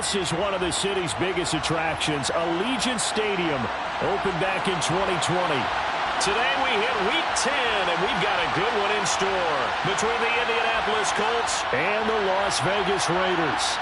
This is one of the city's biggest attractions, Allegiant Stadium, opened back in 2020. Today we hit Week 10, and we've got a good one in store between the Indianapolis Colts and the Las Vegas Raiders.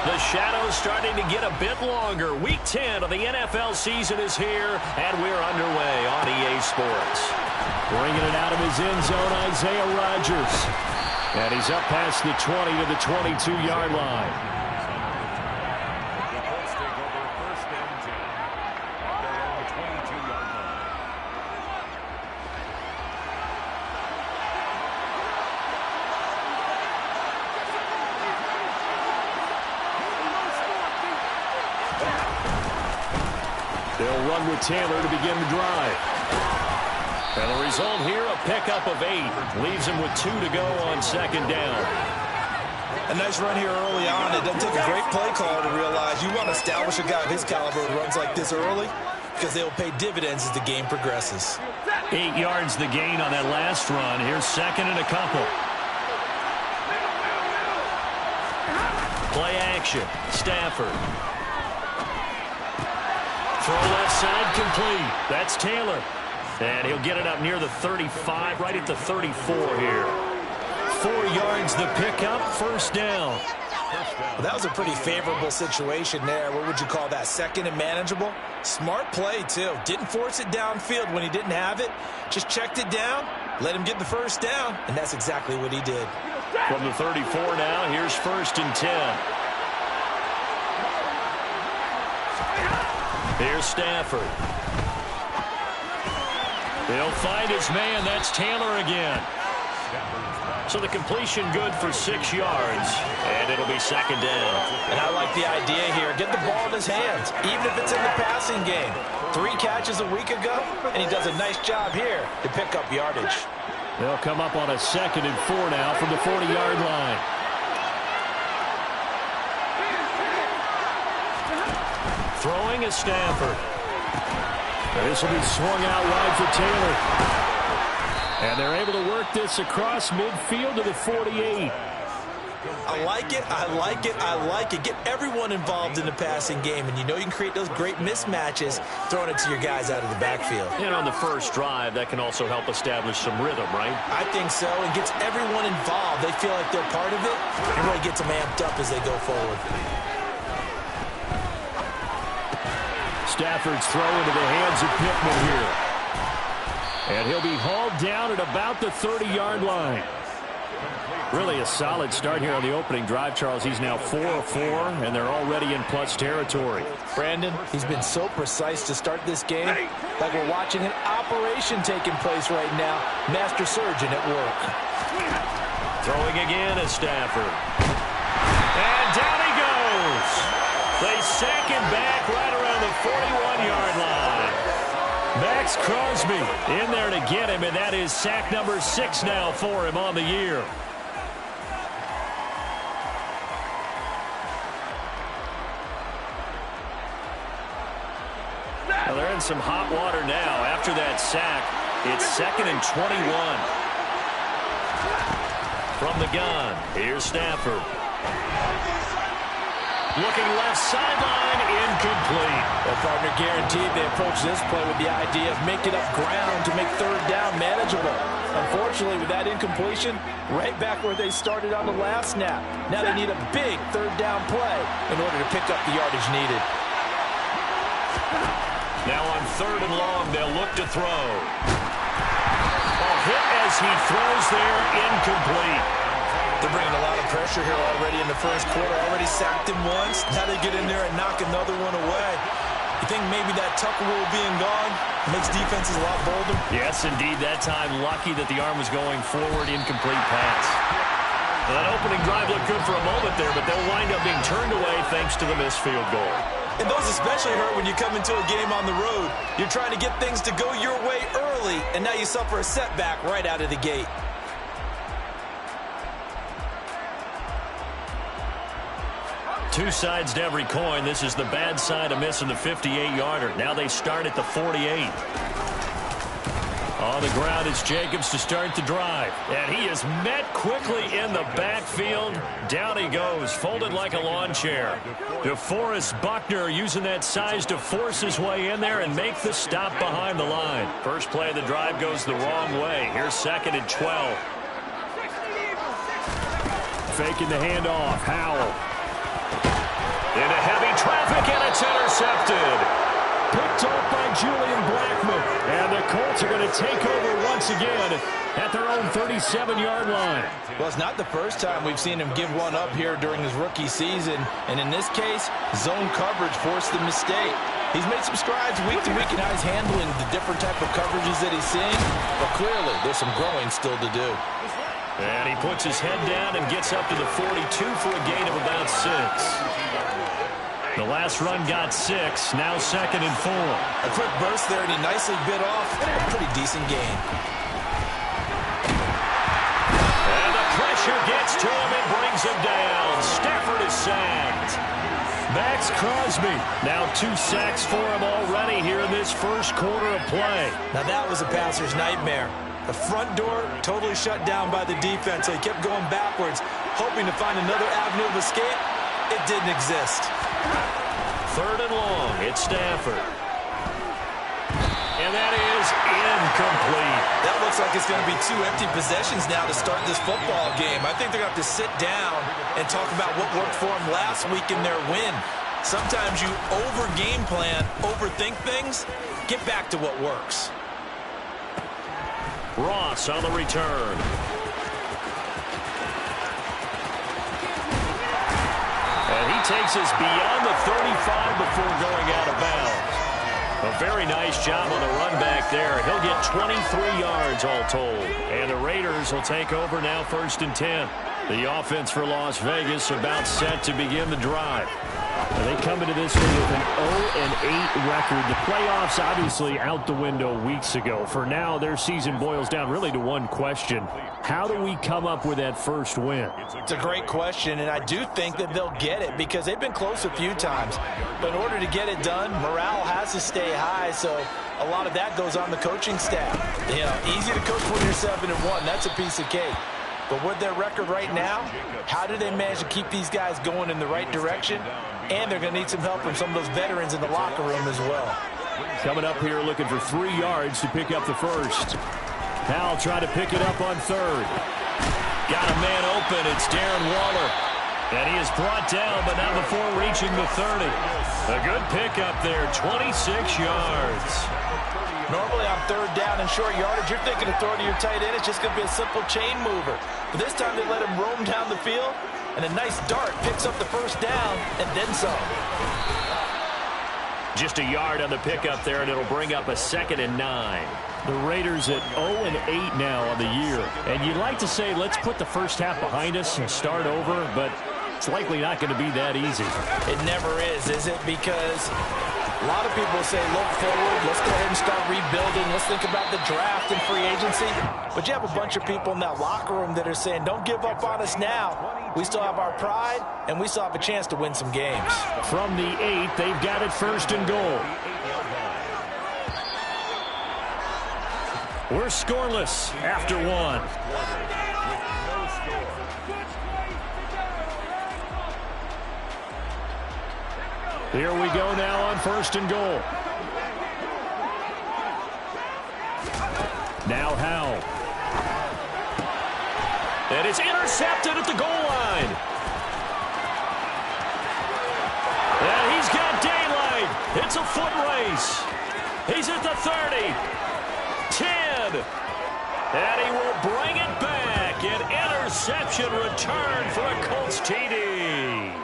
The shadow's starting to get a bit longer. Week 10 of the NFL season is here, and we're underway on EA Sports. Bringing it out of his end zone, Isaiah Rodgers. And he's up past the 20 to the 22-yard line. They'll run with Taylor to begin the drive. And the result here, a pickup of 8. Leaves him with 2 to go on second down. A nice run here early on. It doesn't take a great play caller to realize you want to establish a guy of his caliber who runs like this early because they will pay dividends as the game progresses. 8 yards the gain on that last run. Here's second and a couple. Play action. Stafford. Throw left side complete. That's Taylor. And he'll get it up near the 35, right at the 34 here. 4 yards the pickup, first down. Well, that was a pretty favorable situation there. What would you call that? Second and manageable? Smart play, too. Didn't force it downfield when he didn't have it. Just checked it down, let him get the first down, and that's exactly what he did. From the 34 now, here's first and 10. Here's Stafford. He'll find his man. That's Taylor again. So the completion good for 6 yards, and it'll be second down. And I like the idea here. Get the ball in his hands, even if it's in the passing game. 3 catches a week ago, and he does a nice job here to pick up yardage. They'll come up on a 2nd and 4 now from the 40-yard line. Throwing is Stafford. This will be swung out wide for Taylor. And they're able to work this across midfield to the 48. I like it, I like it, I like it. Get everyone involved in the passing game, and you know you can create those great mismatches throwing it to your guys out of the backfield. And on the first drive, that can also help establish some rhythm, right? I think so. It gets everyone involved. They feel like they're part of it, and really gets them amped up as they go forward. Stafford's throw into the hands of Pittman here. And he'll be hauled down at about the 30-yard line. Really a solid start here on the opening drive, Charles. He's now 4 of 4, and they're already in plus territory. Brandon, he's been so precise to start this game, like we're watching an operation taking place right now. Master surgeon at work. Throwing again is Stafford. And down he goes. They sack him back right around the 41-yard line. Max Crosby in there to get him, and that is sack number 6 now for him on the year. Well, they're in some hot water now. After that sack, it's 2nd and 21. From the gun, here's Stafford. Looking left sideline, incomplete. Well, partner, guaranteed they approach this play with the idea of making up ground to make third down manageable. Unfortunately, with that incompletion, right back where they started on the last snap. Now they need a big third down play in order to pick up the yardage needed. Now on 3rd and long, they'll look to throw. A hit as he throws there, incomplete. They're bringing a lot of pressure here already in the first quarter. Already sacked him once. Now they get in there and knock another one away. You think maybe that Tucker rule being gone makes defenses a lot bolder? Yes, indeed. That time, lucky that the arm was going forward, incomplete pass. Well, that opening drive looked good for a moment there, but they'll wind up being turned away thanks to the missed field goal. And those especially hurt when you come into a game on the road. You're trying to get things to go your way early, and now you suffer a setback right out of the gate. Two sides to every coin. This is the bad side of missing the 58-yarder. Now they start at the 48. On the ground, it's Jacobs to start the drive. And he is met quickly in the backfield. Down he goes, folded like a lawn chair. DeForest Buckner using that size to force his way in there and make the stop behind the line. First play of the drive goes the wrong way. Here's 2nd and 12. Faking the handoff. Howell. Into heavy traffic, and it's intercepted. Picked off by Julian Blackmon. And the Colts are going to take over once again at their own 37-yard line. Well, it's not the first time we've seen him give one up here during his rookie season. And in this case, zone coverage forced the mistake. He's made some strides week to week in how he's handling the different type of coverages that he's seeing. But clearly, there's some growing still to do. And he puts his head down and gets up to the 42 for a gain of about 6. The last run got 6, now 2nd and 4. A quick burst there, and he nicely bit off a pretty decent gain. And the pressure gets to him and brings him down. Stafford is sacked. Max Crosby. Now 2 sacks for him already here in this first quarter of play. Now that was a passer's nightmare. The front door totally shut down by the defense, so he kept going backwards, hoping to find another avenue of escape. It didn't exist. 3rd and long. It's Stafford. And that is incomplete. That looks like it's going to be 2 empty possessions now to start this football game. I think they're going to have to sit down and talk about what worked for them last week in their win. Sometimes you over-game plan, overthink things. Get back to what works. Ross on the return. And he takes us beyond the 35 before going out of bounds. A very nice job on the run back there. He'll get 23 yards all told. And the Raiders will take over now 1st and 10. The offense for Las Vegas about set to begin the drive. Well, they come into this one with an 0-8 record. The playoffs obviously out the window weeks ago. For now, their season boils down really to one question. How do we come up with that first win? It's a great question, and I do think that they'll get it because they've been close a few times. But in order to get it done, morale has to stay high, so a lot of that goes on the coaching staff. You know, easy to coach when you're 7-1. That's a piece of cake. But with their record right now, how do they manage to keep these guys going in the right direction? And they're going to need some help from some of those veterans in the locker room as well. Coming up here looking for 3 yards to pick up the first. Howell trying to pick it up on 3rd. Got a man open. It's Darren Waller. And he is brought down, but not before reaching the 30. A good pickup there, 26 yards. Normally on 3rd down and short yardage, you're thinking of throwing to your tight end. It's just going to be a simple chain mover. But this time they let him roam down the field, and a nice dart picks up the first down and then some. Just a yard on the pickup there, and it'll bring up a 2nd and 9. The Raiders at 0-8 now on the year. And you'd like to say, let's put the first half behind us and start over, but it's likely not going to be that easy. It never is it? Because a lot of people say, look forward, let's go ahead and start rebuilding, let's think about the draft and free agency. But you have a bunch of people in that locker room that are saying, don't give up on us now. We still have our pride, and we still have a chance to win some games. From the 8, they've got it 1st and goal. We're scoreless after 1. Here we go now on 1st and goal. Now Howell. And it's intercepted at the goal line. And he's got daylight. It's a foot race. He's at the 30. 10. And he will bring it back. An interception return for a Colts TD.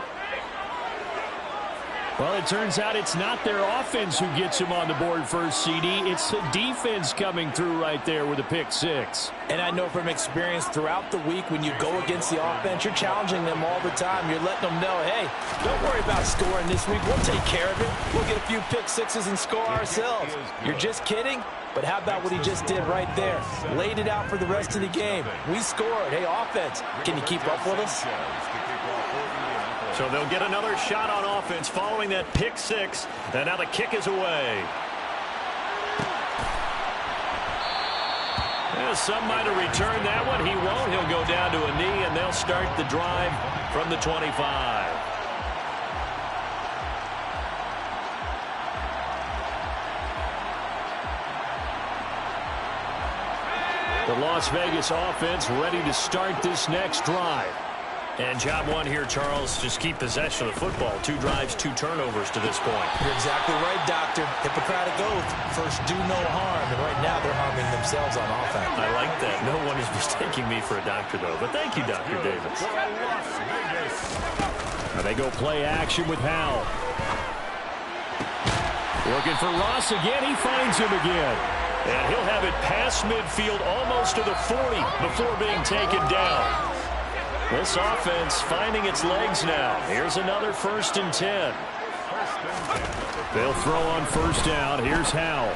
Well, it turns out it's not their offense who gets him on the board first, CD. It's the defense coming through right there with a pick 6. And I know from experience throughout the week when you go against the offense, you're challenging them all the time. You're letting them know, hey, don't worry about scoring this week. We'll take care of it. We'll get a few pick 6s and score ourselves. You're just kidding? But how about what he just did right there? Laid it out for the rest of the game. We scored. Hey, offense, can you keep up with us? So they'll get another shot on offense following that pick six. And now the kick is away. Some might have returned that one. He won't. He'll go down to a knee, and they'll start the drive from the 25. The Las Vegas offense ready to start this next drive. And job one here, Charles, just keep possession of the football. 2 drives, 2 turnovers to this point. You're exactly right, Doctor. Hippocratic oath. First, do no harm. And right now, they're harming themselves on offense. I like that. No one is mistaking me for a doctor, though. But thank you, Dr. Davis. Now they go play action with Howell. Looking for Ross again. He finds him again. And he'll have it past midfield almost to the 40 before being taken down. This offense finding its legs now. Here's another 1st and 10. They'll throw on 1st down. Here's Howell.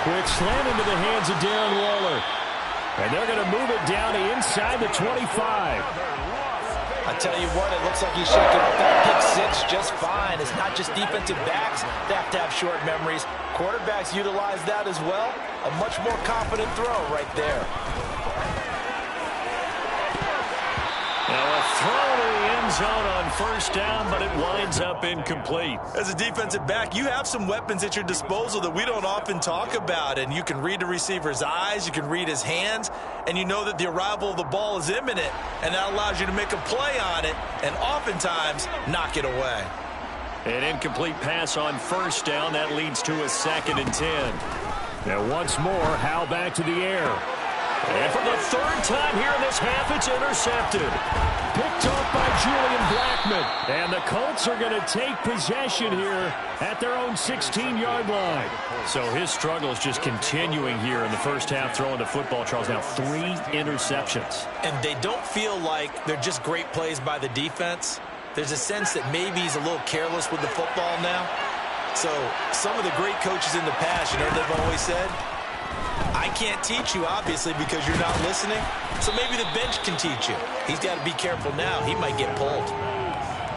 Quick slant into the hands of Darren Waller. And they're going to move it down to inside the 25. I tell you what, it looks like he's shaking up that pick six just fine. It's not just defensive backs that have to have short memories. Quarterbacks utilize that as well. A much more confident throw right there. Now a throw to the end zone on 1st down, but it winds up incomplete. As a defensive back, you have some weapons at your disposal that we don't often talk about, and you can read the receiver's eyes, you can read his hands, and you know that the arrival of the ball is imminent, and that allows you to make a play on it and oftentimes knock it away. An incomplete pass on 1st down. That leads to a 2nd and 10. Now once more, Howell back to the air. And for the 3rd time here in this half, it's intercepted. Picked off by Julian Blackmon. And the Colts are going to take possession here at their own 16-yard line. So his struggle is just continuing here in the 1st half, throwing the football, Charles. Now 3 interceptions. And they don't feel like they're just great plays by the defense. There's a sense that maybe he's a little careless with the football now. So some of the great coaches in the past, you know what they've always said? I can't teach you, obviously, because you're not listening. So maybe the bench can teach you. He's got to be careful now. He might get pulled.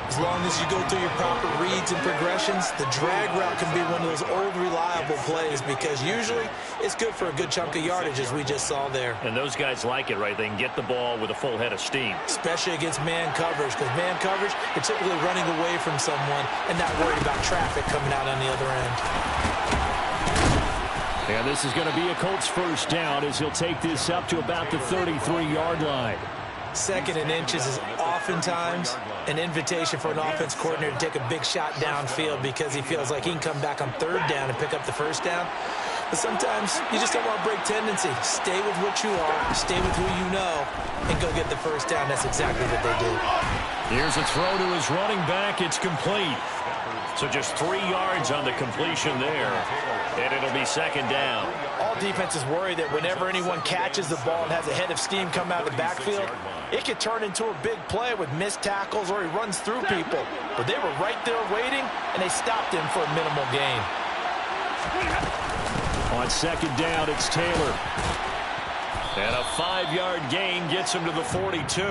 As long as you go through your proper reads and progressions, the drag route can be one of those old reliable plays because usually it's good for a good chunk of yardage, as we just saw there. And those guys like it, right? They can get the ball with a full head of steam. Especially against man coverage, because man coverage, you're typically running away from someone and not worried about traffic coming out on the other end. And this is going to be a Colts 1st down as he'll take this up to about the 33-yard line. 2nd and inches is oftentimes an invitation for an offense coordinator to take a big shot downfield because he feels like he can come back on 3rd down and pick up the 1st down. But sometimes you just don't want to break tendency. Stay with what you are, stay with who you know, and go get the 1st down. That's exactly what they did. Here's a throw to his running back. It's complete. So just 3 yards on the completion there, and it'll be 2nd down. All defenses worry that whenever anyone catches the ball and has a head of steam come out of the backfield, it could turn into a big play with missed tackles or he runs through people. But they were right there waiting, and they stopped him for a minimal gain. On 2nd down, it's Taylor. And a 5-yard gain gets him to the 42.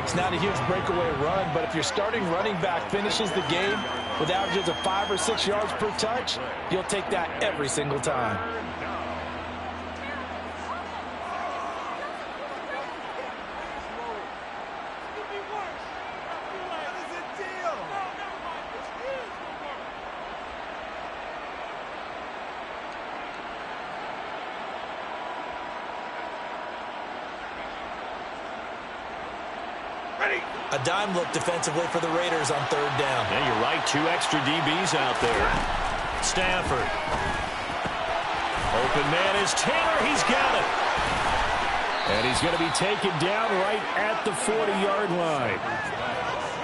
It's not a huge breakaway run, but if your starting running back finishes the game with averages of 5 or 6 yards per touch, you'll take that every single time. A dime look defensively for the Raiders on 3rd down. Yeah, you're right. 2 extra DBs out there. Stafford. Open man is Taylor. He's got it. And he's going to be taken down right at the 40-yard line.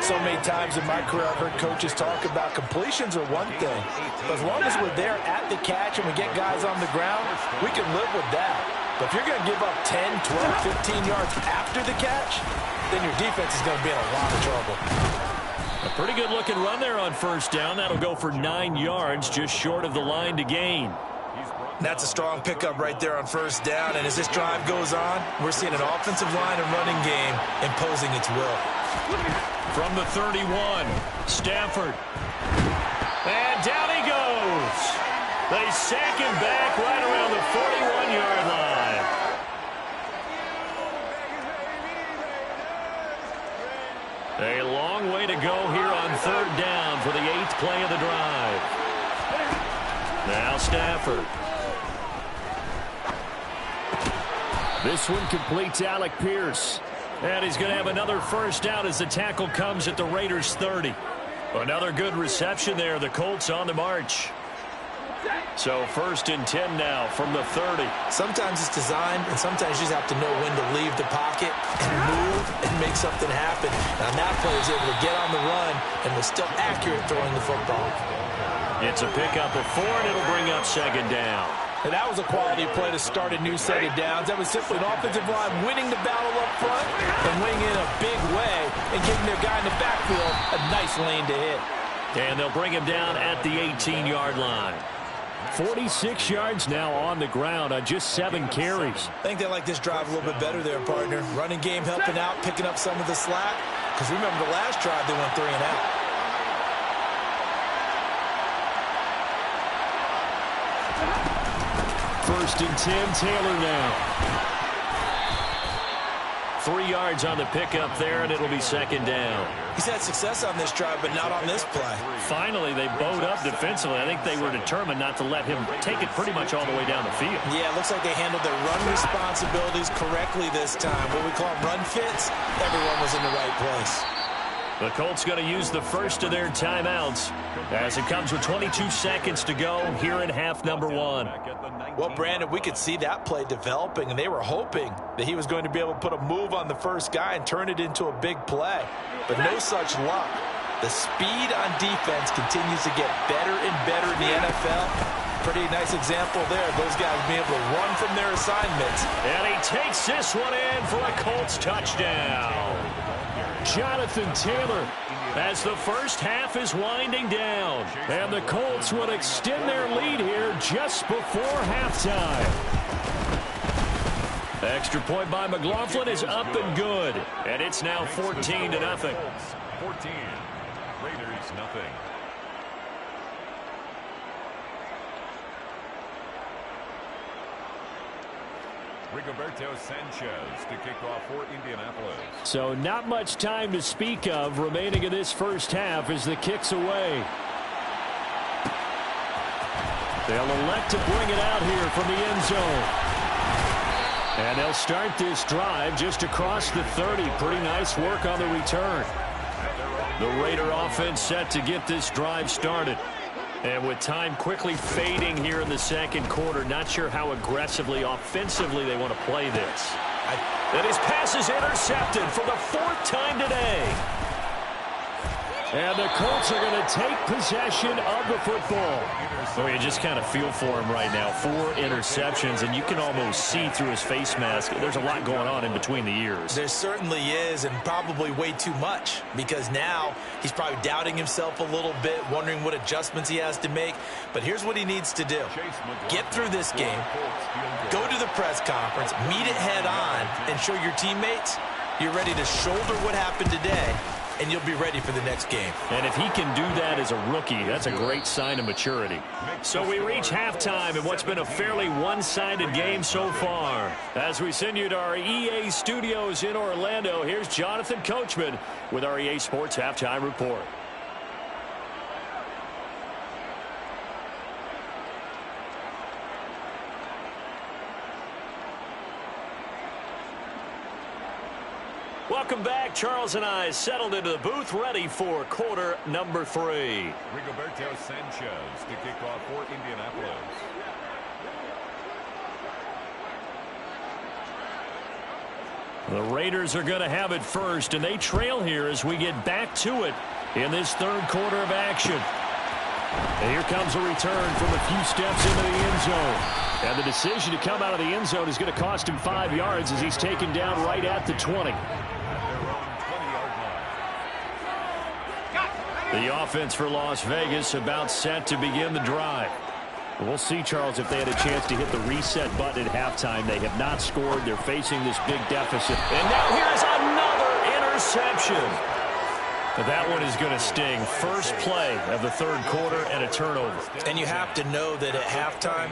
So many times in my career, I've heard coaches talk about completions are one thing. But as long as we're there at the catch and we get guys on the ground, we can live with that. But if you're going to give up 10, 12, 15 yards after the catch, then your defense is going to be in a lot of trouble. A pretty good-looking run there on 1st down. That'll go for 9 yards, just short of the line to gain. That's a strong pickup right there on 1st down. And as this drive goes on, we're seeing an offensive line and running game imposing its will. From the 31, Stafford. And down he goes. They sack him back right around the 41-yard line. A long way to go here on third down for the 8th play of the drive. Now Stafford. This one completes Alec Pierce. And he's going to have another first down as the tackle comes at the Raiders' 30. Another good reception there. The Colts on the march. So 1st and 10 now from the 30. Sometimes it's designed, and sometimes you just have to know when to leave the pocket and move and make something happen. And on that play, he was able to get on the run and was still accurate throwing the football. It's a pickup of 4, and it'll bring up 2nd down. And that was a quality play to start a new set of downs. That was simply an offensive line winning the battle up front and winning in a big way and giving their guy in the backfield a nice lane to hit. And they'll bring him down at the 18-yard line. 46 yards now on the ground on just 7 carries. I think they like this drive a little bit better there, partner. Running game helping out, picking up some of the slack. Because remember the last drive, they went 3 and out. First and 10, Taylor now. 3 yards on the pickup there, and it'll be 2nd down. He's had success on this drive, but not on this play. Finally, they bowed up defensively. I think they were determined not to let him take it pretty much all the way down the field. Yeah, it looks like they handled their run responsibilities correctly this time. What we call them run fits, everyone was in the right place. The Colts going to use the first of their timeouts as it comes with 22 seconds to go here in half number 1. Well, Brandon, we could see that play developing, and they were hoping that he was going to be able to put a move on the first guy and turn it into a big play. But no such luck. The speed on defense continues to get better and better in the NFL. Pretty nice example there. Those guys being able to run from their assignments. And he takes this one in for a Colts touchdown. Jonathan Taylor, as the first half is winding down. and the Colts would extend their lead here just before halftime. Extra point by McLaughlin is up and good. And it's now 14-0. 14. Raiders, nothing. Rigoberto Sanchez to kick off for Indianapolis. So not much time to speak of remaining in this first half as the kick's away. They'll elect to bring it out here from the end zone. And they'll start this drive just across the 30. Pretty nice work on the return. The Raider offense set to get this drive started. And with time quickly fading here in the second quarter, not sure how aggressively, offensively they want to play this. And his pass is intercepted for the 4th time today. And the Colts are going to take possession of the football. Oh, you just kind of feel for him right now. 4 interceptions, and you can almost see through his face mask. There's a lot going on in between the ears. There certainly is, and probably way too much, because now he's probably doubting himself a little bit, wondering what adjustments he has to make. But here's what he needs to do. Get through this game, go to the press conference, meet it head on, and show your teammates you're ready to shoulder what happened today, and you'll be ready for the next game. And if he can do that as a rookie, that's a great sign of maturity. So we reach halftime in what's been a fairly one-sided game so far. As we send you to our EA studios in Orlando, here's Jonathan Coachman with our EA Sports Halftime Report. Welcome back. Charles and I settled into the booth, ready for quarter number 3. Rigoberto Sanchez to kick off for Indianapolis. The Raiders are going to have it first, and they trail here as we get back to it in this third quarter of action. And here comes a return from a few steps into the end zone. And the decision to come out of the end zone is going to cost him 5 yards as he's taken down right at the 20. The offense for Las Vegas about set to begin the drive. We'll see, Charles, if they had a chance to hit the reset button at halftime. They have not scored. They're facing this big deficit. And now here's another interception. But that one is going to sting. First play of the third quarter and a turnover. And you have to know that at halftime,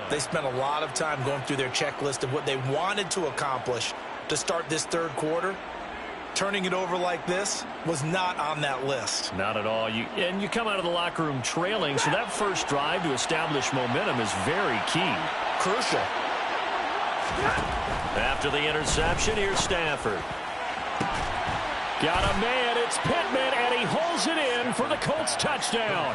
they spent a lot of time going through their checklist of what they wanted to accomplish to start this third quarter. Turning it over like this was not on that list. Not at all. And you come out of the locker room trailing, so that first drive to establish momentum is very key. Crucial. After the interception, here's Stafford. Got a man, it's Pittman, and he holds it in for the Colts touchdown.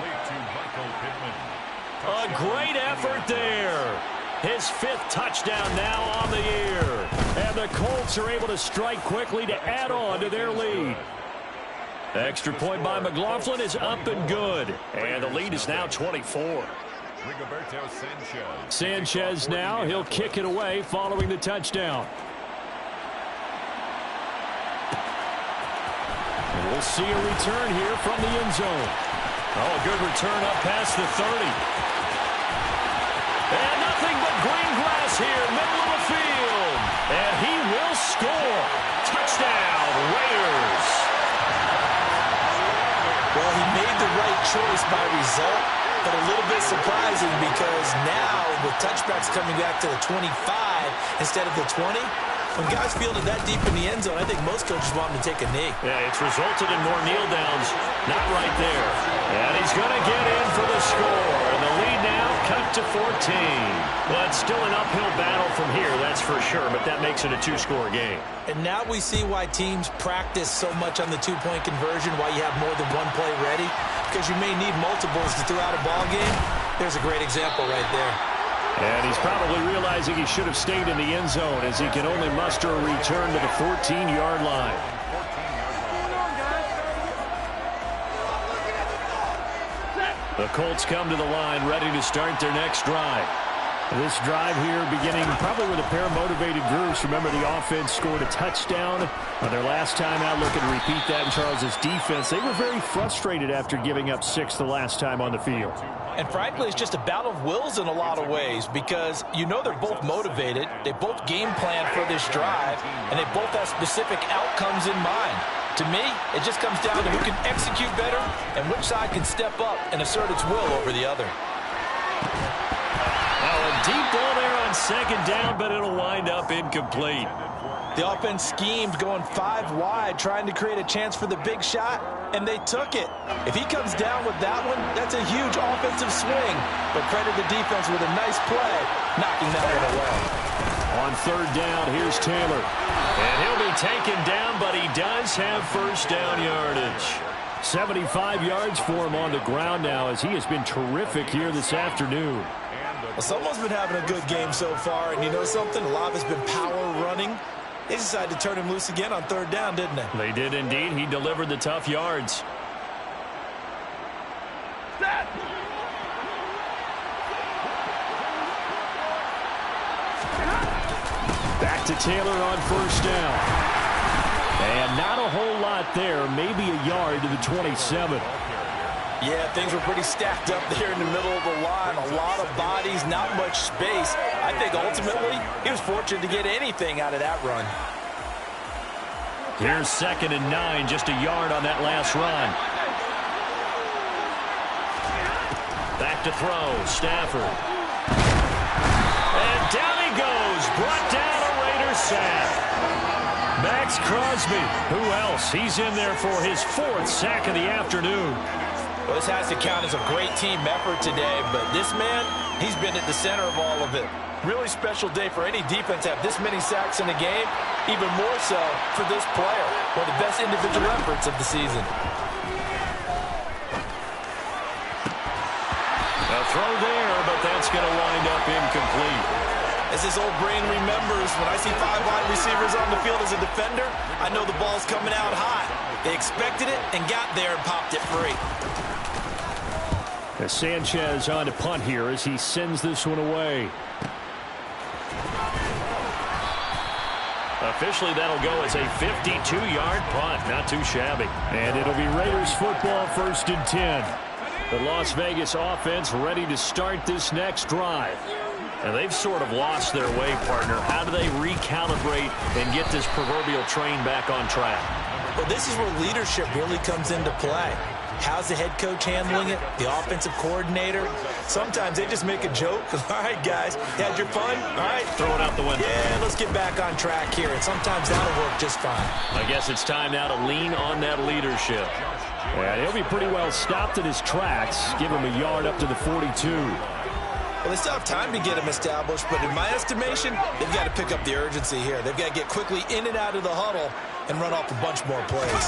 A great effort there. His 5th touchdown now on the year. And the Colts are able to strike quickly to add on to their lead. Extra point by McLaughlin is up and good. And the lead is now 24. Sanchez now, he'll kick it away following the touchdown. And we'll see a return here from the end zone. Oh, a good return up past the 30. And nothing but green grass here, middle of the field. And he will score. Touchdown, Raiders. Well, he made the right choice by result, but a little bit surprising because now with touchbacks coming back to the 25 instead of the 20, when guys field it that deep in the end zone, I think most coaches want him to take a knee. Yeah, it's resulted in more kneel downs. Not right there. And he's going to get in for the score. And the lead now cut to 14. Well, it's still an uphill battle from here, that's for sure, but that makes it a 2-score game. And now we see why teams practice so much on the 2-point conversion, why you have more than one play ready, because you may need multiples to throw out a ball game. There's a great example right there. And he's probably realizing he should have stayed in the end zone as he can only muster a return to the 14-yard line. The Colts come to the line ready to start their next drive. This drive here beginning probably with a pair of motivated groups. Remember, the offense scored a touchdown on their last time out. Looking to repeat that in Charles's defense. They were very frustrated after giving up 6 the last time on the field. And frankly, it's just a battle of wills in a lot of ways because you know they're both motivated. They both game plan for this drive, and they both have specific outcomes in mind. To me, it just comes down to who can execute better and which side can step up and assert its will over the other. A deep ball there on second down, but it'll wind up incomplete. The offense schemed going 5 wide, trying to create a chance for the big shot, and they took it. If he comes down with that one, that's a huge offensive swing. But credit the defense with a nice play, knocking that one away. On third down, here's Taylor. And he'll be taken down, but he does have first down yardage. 75 yards for him on the ground now as he has been terrific here this afternoon. Well, someone's been having a good game so far, and you know something? A lot of it's been power running. They decided to turn him loose again on third down, didn't they? They did indeed. He delivered the tough yards. Back to Taylor on first down. And not a whole lot there. Maybe a yard to the 27. Yeah, things were pretty stacked up there in the middle of the line. A lot of bodies, not much space. I think ultimately he was fortunate to get anything out of that run. Here's 2nd and 9, just a yard on that last run. Back to throw, Stafford. And down he goes, brought down a Raiders sack. Max Crosby, who else? He's in there for his 4th sack of the afternoon. Well, this has to count as a great team effort today, but this man, he's been at the center of all of it. Really special day for any defense to have this many sacks in a game, even more so for this player. One of the best individual efforts of the season. A throw there, but that's going to wind up incomplete. As his old brain remembers, when I see 5 wide receivers on the field as a defender, I know the ball's coming out hot. They expected it and got there and popped it free. As Sanchez on to punt here as he sends this one away. Officially, that'll go as a 52-yard punt. Not too shabby. And it'll be Raiders football, 1st and 10. The Las Vegas offense ready to start this next drive. And they've sort of lost their way, partner. How do they recalibrate and get this proverbial train back on track? Well, this is where leadership really comes into play. How's the head coach handling it? The offensive coordinator? Sometimes they just make a joke. All right, guys, you had your fun? All right. Throw it out the window. Yeah, let's get back on track here. And sometimes that'll work just fine. I guess it's time now to lean on that leadership. And he'll be pretty well stopped in his tracks. Give him a yard up to the 42. Well, they still have time to get him established, but in my estimation, they've got to pick up the urgency here. They've got to get quickly in and out of the huddle and run off a bunch more plays.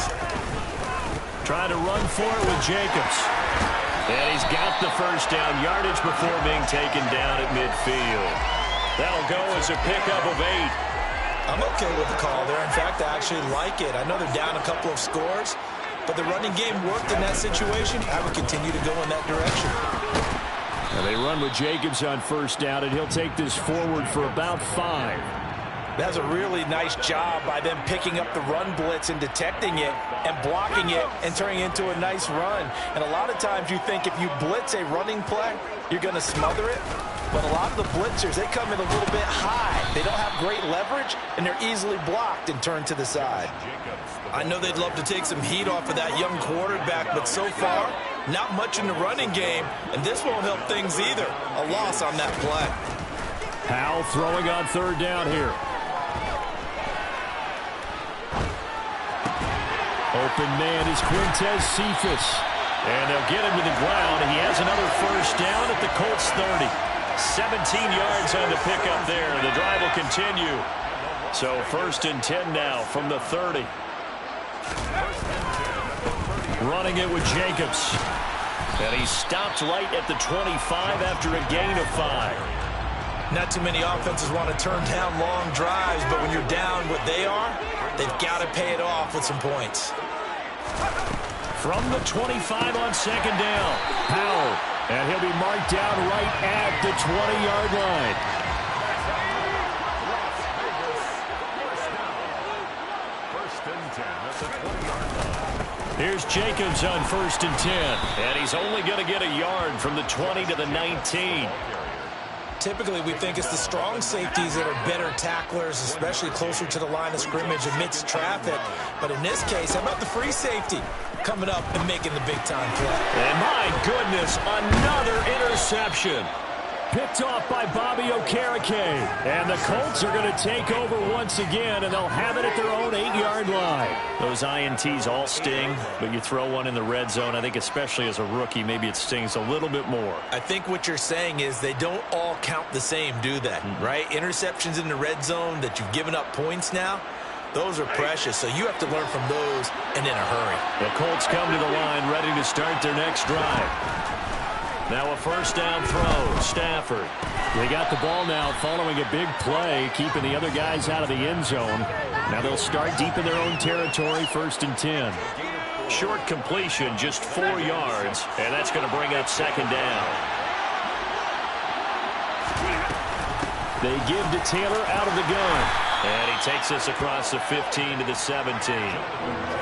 Trying to run for it with Jacobs. And he's got the first down yardage before being taken down at midfield. That'll go as a pickup of 8. I'm okay with the call there. In fact, I actually like it. I know they're down a couple of scores, but the running game worked in that situation. I would continue to go in that direction. And they run with Jacobs on first down, and he'll take this forward for about 5. That's a really nice job by them picking up the run blitz and detecting it and blocking it and turning it into a nice run. And a lot of times you think if you blitz a running play, you're going to smother it. But a lot of the blitzers, they come in a little bit high. They don't have great leverage, and they're easily blocked and turned to the side. I know they'd love to take some heat off of that young quarterback, but so far, not much in the running game, and this won't help things either. A loss on that play. Howell throwing on third down here. Open man is Quintez Cephas. And they'll get him to the ground. He has another first down at the Colts 30. 17 yards on the pickup there. The drive will continue. So 1st and 10 now from the 30. Running it with Jacobs. And he stopped right at the 25 after a gain of 5. Not too many offenses want to turn down long drives, but when you're down what they are, they've got to pay it off with some points. From the 25 on second down, Powell. And he'll be marked down right at the 20-yard line. Here's Jacobs on 1st and 10. And he's only going to get a yard from the 20 to the 19. Typically, we think it's the strong safeties that are better tacklers, especially closer to the line of scrimmage amidst traffic. But in this case, how about the free safety coming up and making the big-time play? And my goodness, another interception. Picked off by Bobby Okereke. And the Colts are going to take over once again, and they'll have it at their own 8-yard line. Those INTs all sting, but you throw one in the red zone, I think especially as a rookie, maybe it stings a little bit more. I think what you're saying is they don't all count the same, do they? Right? Interceptions in the red zone that you've given up points now, those are precious, so you have to learn from those and in a hurry. The Colts come to the line ready to start their next drive. Now a first down throw, Stafford. They got the ball now following a big play, keeping the other guys out of the end zone. Now they'll start deep in their own territory, 1st and 10. Short completion, just 4 yards, and that's going to bring up second down. They give to Taylor out of the gun. And he takes us across the 15 to the 17.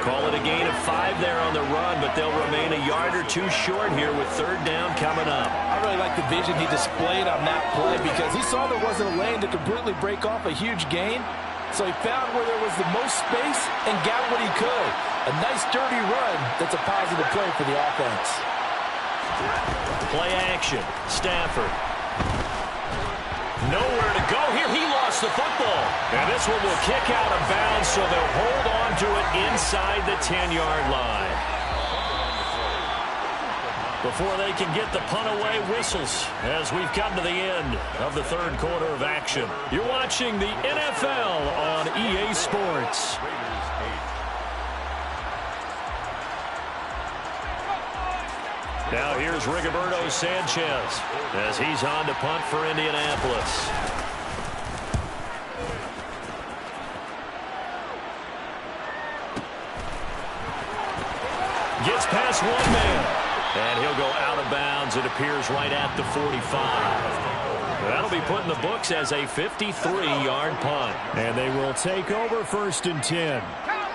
Call it a gain of 5 there on the run, but they'll remain a yard or 2 short here with third down coming up. I really like the vision he displayed on that play because he saw there wasn't a lane to completely break off a huge gain. So he found where there was the most space and got what he could. A nice dirty run that's a positive play for the offense. Play action. Stafford. Nowhere to go here. He lost the football. And this one will kick out of bounds, so they'll hold on to it inside the 10-yard line. Before they can get the punt away, whistles as we've come to the end of the third quarter of action. You're watching the NFL on EA Sports. Now here's Rigoberto Sanchez as he's on to punt for Indianapolis. Gets past one man. And he'll go out of bounds. It appears right at the 45. That'll be put in the books as a 53-yard punt. And they will take over 1st and 10.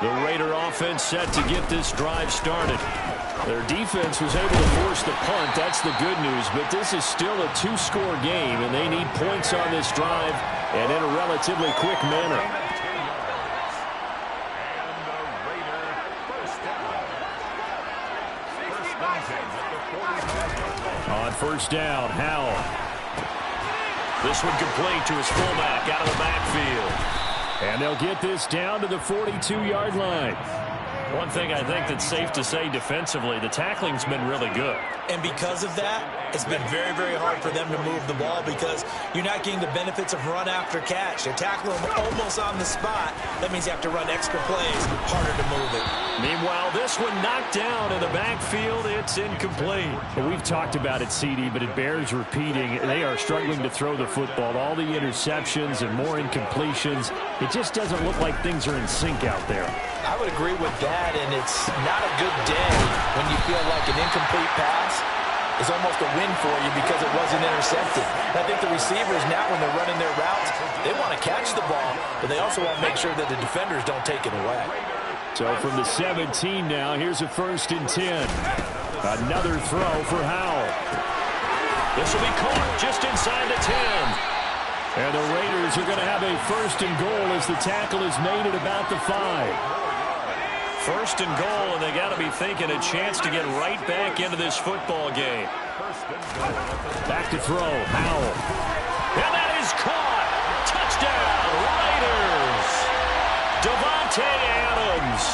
The Raider offense set to get this drive started. Their defense was able to force the punt. That's the good news. But this is still a 2-score game, and they need points on this drive and in a relatively quick manner. first down, Howell. This one complete to his fullback out of the backfield. And they'll get this down to the 42-yard line. One thing I think that's safe to say defensively, the tackling's been really good. And because of that, it's been very, very hard for them to move the ball because you're not getting the benefits of run after catch. They're tackling them almost on the spot. That means you have to run extra plays, harder to move it. Meanwhile, this one knocked down in the backfield. It's incomplete. Well, we've talked about it, CD, but it bears repeating. They are struggling to throw the football. All the interceptions and more incompletions. It just doesn't look like things are in sync out there. I would agree with that, and it's not a good day when you feel like an incomplete pass is almost a win for you because it wasn't intercepted. And I think the receivers now, when they're running their routes, they want to catch the ball, but they also want to make sure that the defenders don't take it away. So from the 17 now, here's a 1st and 10. Another throw for Howell. This will be caught just inside the 10. And the Raiders are going to have a 1st and goal as the tackle is made at about the 5. 1st and goal, and they got to be thinking a chance to get right back into this football game. Back to throw, Howell. And that is caught. Touchdown, Raiders. Devontae Adams,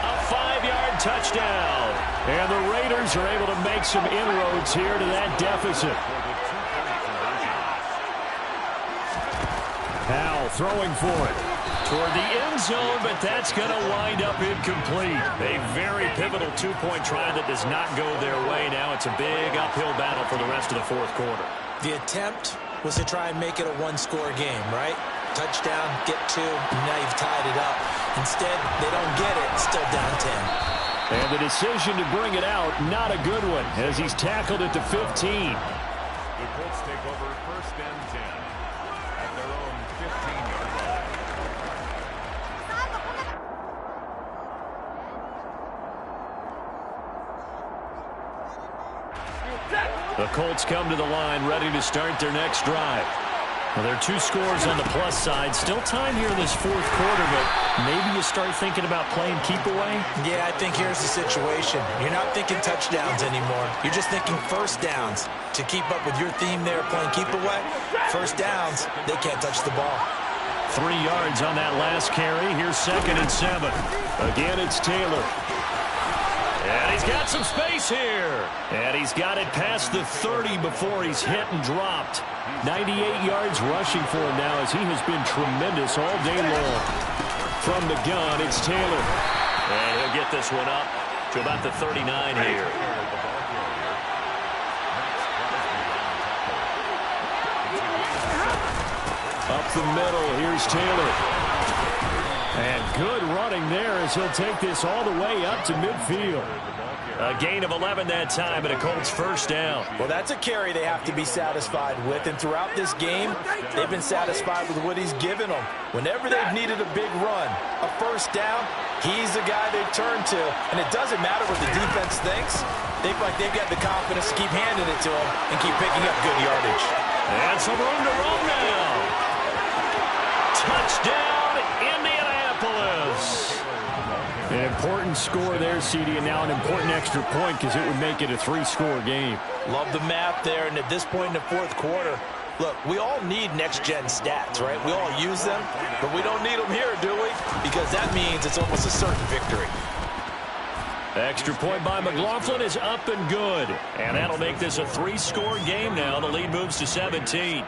a 5-yard touchdown. And the Raiders are able to make some inroads here to that deficit. Howell throwing for it. Toward the end zone, but that's going to wind up incomplete. A very pivotal two-point try that does not go their way. Now it's a big uphill battle for the rest of the fourth quarter. The attempt was to try and make it a one-score game, right? Touchdown, get 2, and now you've tied it up. Instead, they don't get it, still down 10. And the decision to bring it out, not a good one, as he's tackled at the 15. The Colts take over 1st and 10 at their own 15-yard line. The Colts come to the line ready to start their next drive. Well, there are 2 scores on the plus side. Still time here in this fourth quarter, but maybe you start thinking about playing keep away? Yeah, I think here's the situation. You're not thinking touchdowns anymore. You're just thinking first downs. To keep up with your theme there, playing keep away, first downs, they can't touch the ball. 3 yards on that last carry. Here's 2nd and 7. Again, it's Taylor. And he's got some space here. And he's got it past the 30 before he's hit and dropped. 98 yards rushing for him now as he has been tremendous all day long. From the gun, it's Taylor. And he'll get this one up to about the 39 here. Up the middle, here's Taylor. And good running there as he'll take this all the way up to midfield. A gain of 11 that time, and a Colts first down. Well, that's a carry they have to be satisfied with, and throughout this game, they've been satisfied with what he's given them. Whenever they've needed a big run, a first down, he's the guy they turn to, and it doesn't matter what the defense thinks. They feel like they've got the confidence to keep handing it to him and keep picking up good yardage. And some room to run now. Touchdown, Indianapolis. An important score there, CD, and now an important extra point because it would make it a 3-score game. Love the math there, and at this point in the fourth quarter, look, we all need next-gen stats, right? We all use them, but we don't need them here, do we? Because that means it's almost a certain victory. Extra point by McLaughlin is up and good. And that'll make this a 3-score game now. The lead moves to 17.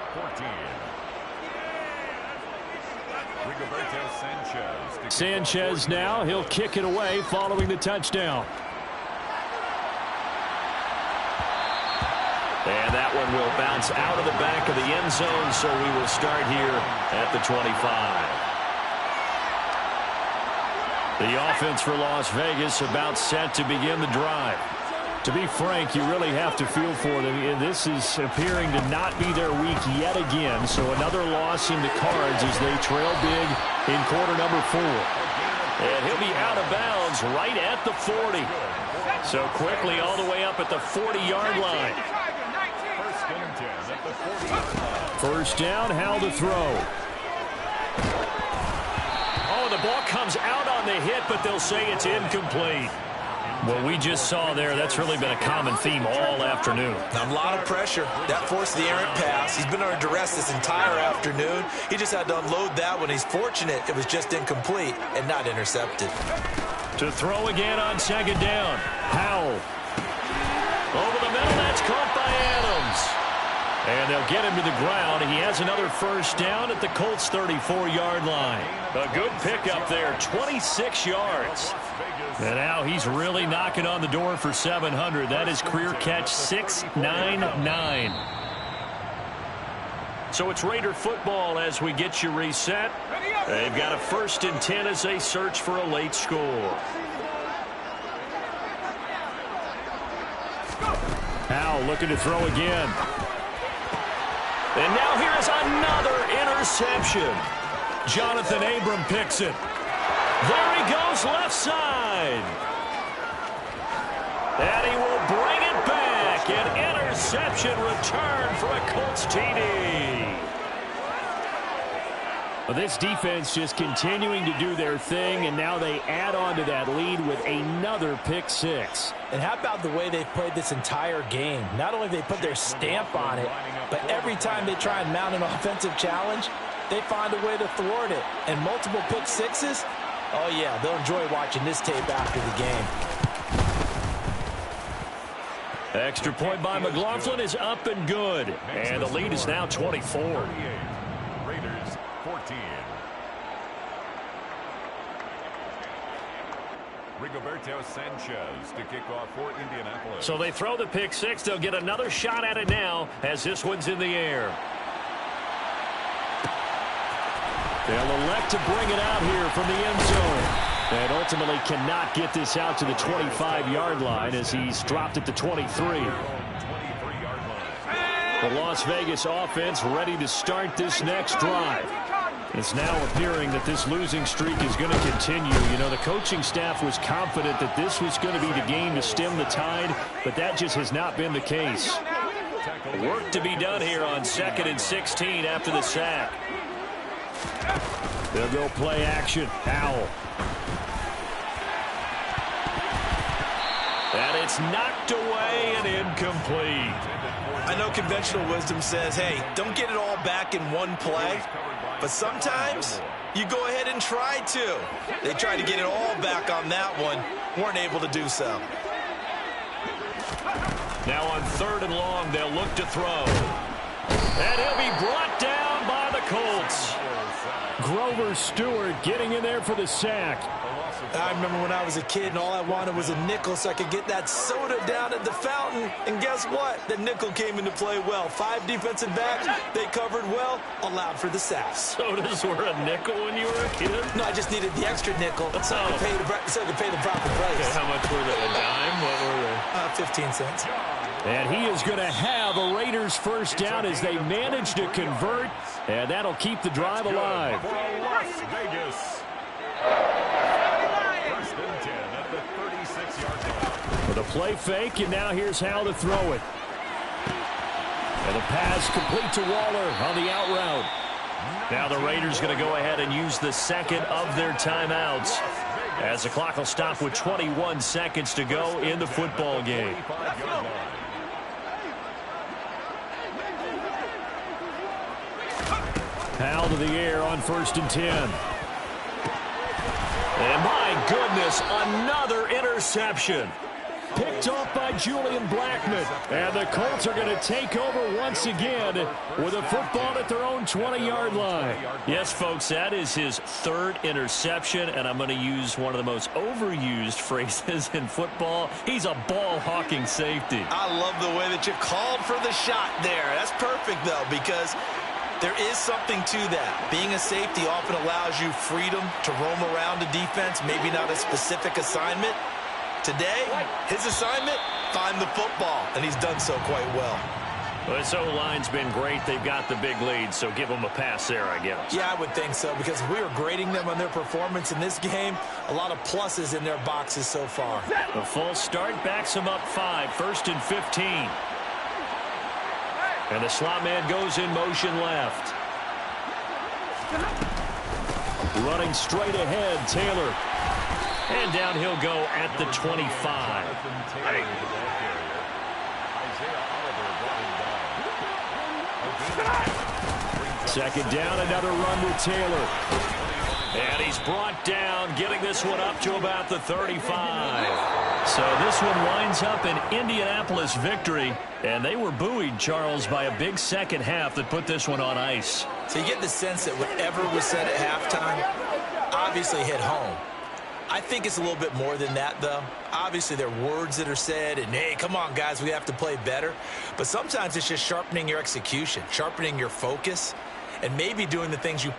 Sanchez now, he'll kick it away following the touchdown. And that one will bounce out of the back of the end zone, so we will start here at the 25. The offense for Las Vegas about set to begin the drive. To be frank, you really have to feel for them. This is appearing to not be their week yet again, so another loss in the cards as they trail big in quarter number 4. And he'll be out of bounds right at the 40. So quickly all the way up at the 40-yard line. First down, Howell to throw. Oh, the ball comes out on the hit, but they'll say it's incomplete. Well, we just saw there, that's really been a common theme all afternoon. A lot of pressure. That forced the errant pass. He's been under duress this entire afternoon. He just had to unload that one. He's fortunate it was just incomplete and not intercepted. To throw again on second down. Howell. Over the middle, that's caught by Adams. And they'll get him to the ground. He has another first down at the Colts' 34-yard line. A good pickup there, 26 yards. And now he's really knocking on the door for 700. That is career catch 699. So it's Raider football as we get you reset. They've got a 1st and 10 as they search for a late score. Howell looking to throw again. And now here's another interception. Jonathan Abram picks it. There he goes, left side. And he will bring it back. An interception return for a Colts TD. Well, this defense just continuing to do their thing, and now they add on to that lead with another pick six. And how about the way they've played this entire game? Not only have they put their stamp on it, but every time they try and mount an offensive challenge, they find a way to thwart it. And multiple pick sixes, oh yeah, they'll enjoy watching this tape after the game. Extra point by McLaughlin is up and good. And the lead is now 24. Raiders 14. Rigoberto Sanchez to kick off for Indianapolis. So they throw the pick six. They'll get another shot at it now as this one's in the air. They'll elect to bring it out here from the end zone. And ultimately cannot get this out to the 25-yard line as he's dropped it to 23. The Las Vegas offense ready to start this next drive. It's now appearing that this losing streak is going to continue. You know, the coaching staff was confident that this was going to be the game to stem the tide, but that just has not been the case. Work to be done here on 2nd and 16 after the sack. They'll go play action. Howell. And it's knocked away and incomplete. I know conventional wisdom says, hey, don't get it all back in one play. But sometimes you go ahead and try to. They tried to get it all back on that one. Weren't able to do so. Now on 3rd and long, they'll look to throw. And he'll be brought down by the Colts. Grover Stewart getting in there for the sack. I remember when I was a kid and all I wanted was a nickel so I could get that soda down at the fountain. And guess what? The nickel came into play well. 5 defensive backs, they covered well, allowed for the sack. Sodas were a nickel when you were a kid? No, I just needed the extra nickel so I could pay the proper price. Okay, how much were they? A dime? What were they? 15 cents. And he is going to have a Raiders first down as they manage to convert. And that'll keep the drive alive. Las Vegas. 1st and 10 at the 36-yard line. With a play fake, and now here's how to throw it. And the pass complete to Waller on the out route. Now the Raiders going to go ahead and use the second of their timeouts as the clock will stop with 21 seconds to go in the football game. Howell to the air on 1st and 10. And my goodness, another interception. Picked off by Julian Blackmon. And the Colts are going to take over once again with a football at their own 20-yard line. Yes, folks, that is his 3rd interception, and I'm going to use one of the most overused phrases in football. He's a ball-hawking safety. I love the way that you called for the shot there. That's perfect, though, because there is something to that. Being a safety often allows you freedom to roam around a defense, maybe not a specific assignment. Today, his assignment, find the football, and he's done so quite well. Well, this O-line's been great. They've got the big lead, so give them a pass there, I guess. Yeah, I would think so, because if we were grading them on their performance in this game, a lot of pluses in their boxes so far. A false start backs them up 5, 1st and 15. And the slot man goes in motion left. Running straight ahead, Taylor. And down he'll go at the 25. Second down, another run with Taylor. And he's brought down, getting this one up to about the 35. So this one winds up an Indianapolis victory. And they were buoyed, Charles, by a big second half that put this one on ice. So you get the sense that whatever was said at halftime obviously hit home. I think it's a little bit more than that, though. Obviously, there are words that are said, and, hey, come on, guys, we have to play better. But sometimes it's just sharpening your execution, sharpening your focus, and maybe doing the things you